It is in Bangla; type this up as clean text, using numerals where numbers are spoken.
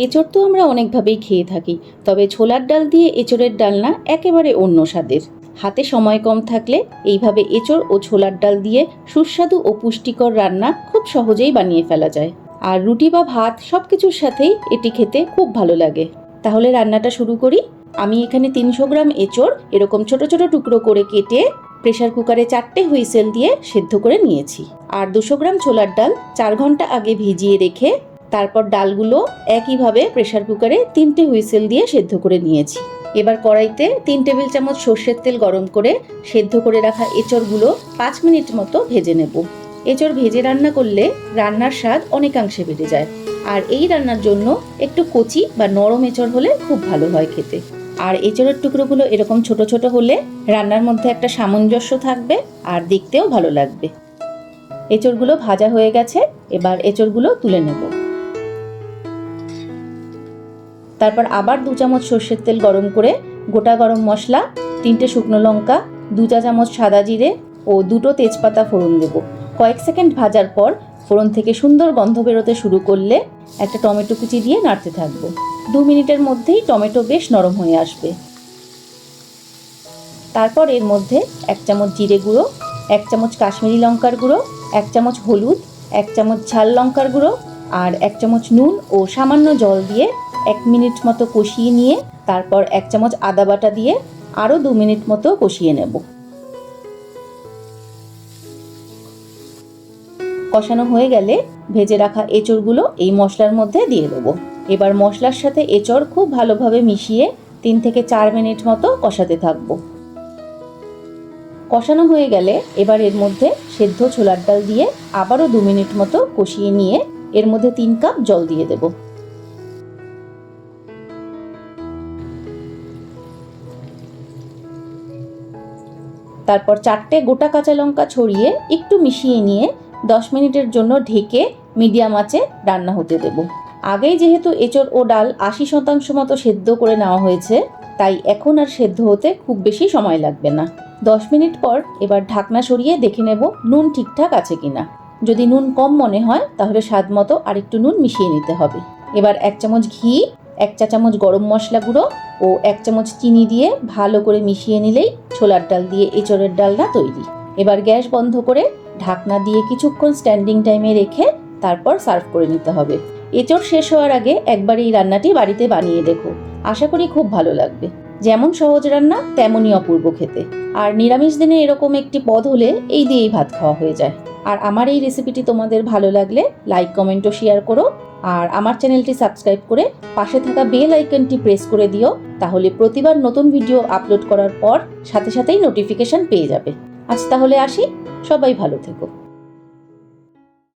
এঁচড় তো আমরা অনেকভাবেই খেয়ে থাকি, তবে ছোলার ডাল দিয়ে এঁচড়ের ডালনা একেবারে অন্য স্বাদের। হাতে সময় কম থাকলে এইভাবে এঁচড় ও ছোলার ডাল দিয়ে সুস্বাদু ও পুষ্টিকর রান্না খুব সহজেই বানিয়ে ফেলা যায়। আর রুটি বা ভাত সব কিছুর সাথেই এটি খেতে খুব ভালো লাগে। তাহলে রান্নাটা শুরু করি। আমি এখানে 300 গ্রাম এঁচড় এরকম ছোট ছোট টুকরো করে কেটে প্রেসার কুকারে 4টে হুইসেল দিয়ে সেদ্ধ করে নিয়েছি। আর 200 গ্রাম ছোলার ডাল 4 ঘন্টা আগে ভিজিয়ে রেখে তারপর ডালগুলো একইভাবে প্রেসার কুকারে 3টে হুইসেল দিয়ে সেদ্ধ করে নিয়েছি। এবার কড়াইতে 3 টেবিল চামচ সর্ষের তেল গরম করে সেদ্ধ করে রাখা এঁচড়গুলো 5 মিনিট মতো ভেজে নেব। এঁচড় ভেজে রান্না করলে রান্নার স্বাদ অনেকাংশে বেড়ে যায়। আর এই রান্নার জন্য একটু কচি বা নরম এঁচড় হলে খুব ভালো হয় খেতে। আর এঁচড়ের টুকরোগুলো এরকম ছোট ছোট হলে রান্নার মধ্যে একটা সামঞ্জস্য থাকবে আর দেখতেও ভালো লাগবে। এঁচড়গুলো ভাজা হয়ে গেছে, এবার এঁচড়গুলো তুলে নেব। তারপর আবার 2 চামচ সর্ষের তেল গরম করে গোটা গরম মশলা, 3টে শুকনো লঙ্কা, 2 চা চামচ সাদা জিরে ও 2টো তেজপাতা ফোড়ন দেব। কয়েক সেকেন্ড ভাজার পর ফোড়ন থেকে সুন্দর গন্ধ বেরোতে শুরু করলে একটা টমেটো কুচি দিয়ে নাড়তে থাকবো। 2 মিনিটের মধ্যেই টমেটো বেশ নরম হয়ে আসবে। তারপর এর মধ্যে 1 চামচ জিরে গুঁড়ো, 1 চামচ কাশ্মীরি লঙ্কার গুঁড়ো, 1 চামচ হলুদ, 1 চামচ ঝাল লঙ্কার গুঁড়ো আর 1 চামচ নুন ও সামান্য জল দিয়ে 1 মিনিট মতো কষিয়ে নিয়ে তারপর 1 চামচ আদা বাটা দিয়ে আরও 2 মিনিট মতো কষিয়ে নেব। কষানো হয়ে গেলে ভেজে রাখা এঁচড়গুলো এই মশলার মধ্যে দিয়ে দেবো। এবার মশলার সাথে এঁচড় খুব ভালোভাবে মিশিয়ে 3 থেকে 4 মিনিট মতো কষাতে থাকবো। কষানো হয়ে গেলে এবার এর মধ্যে সেদ্ধ ছোলার ডাল দিয়ে আবারও 2 মিনিট মতো কষিয়ে নিয়ে এর মধ্যে 3 কাপ জল দিয়ে দেব। তারপর 4টে গোটা কাঁচা লঙ্কা ছড়িয়ে একটু মিশিয়ে নিয়ে 10 মিনিটের জন্য ঢেকে মিডিয়াম আঁচে রান্না হতে দেব। আগেই যেহেতু এঁচড় ও ডাল 80% মতো সেদ্ধ করে নেওয়া হয়েছে, তাই এখন আর সেদ্ধ হতে খুব বেশি সময় লাগবে না। 10 মিনিট পর এবার ঢাকনা সরিয়ে দেখে নেব নুন ঠিকঠাক আছে কিনা। যদি নুন কম মনে হয় তাহলে স্বাদ মতো আরেকটু নুন মিশিয়ে নিতে হবে। এবার 1 চামচ ঘি, 1 চা চামচ গরম মশলা গুঁড়ো ও 1 চামচ চিনি দিয়ে ভালো করে মিশিয়ে নিলেই ছোলার ডাল দিয়ে এঁচড়ের ডালনা তৈরি। এবার গ্যাস বন্ধ করে ঢাকনা দিয়ে কিছুক্ষণ স্ট্যান্ডিং টাইমে রেখে তারপর সার্ভ করে নিতে হবে। এঁচড় শেষ হওয়ার আগে একবার এই রান্নাটি বাড়িতে বানিয়ে দেখো, আশা করি খুব ভালো লাগবে। যেমন সহজ রান্না তেমনই অপূর্ব খেতে। আর নিরামিষ দিনে এরকম একটি পদ হলে এই দিয়েই ভাত খাওয়া হয়ে যায়। আর আমার এই রেসিপিটি তোমাদের ভালো লাগলে লাইক, কমেন্ট ও শেয়ার করো। আর আমার চ্যানেলটি সাবস্ক্রাইব করে পাশে থাকা বেল আইকনটি প্রেস করে দিও, তাহলে প্রতিবার নতুন ভিডিও আপলোড করার পর সাথে সাথেই নোটিফিকেশন পেয়ে যাবে। আজ তাহলে আসি, সবাই ভালো থেকো।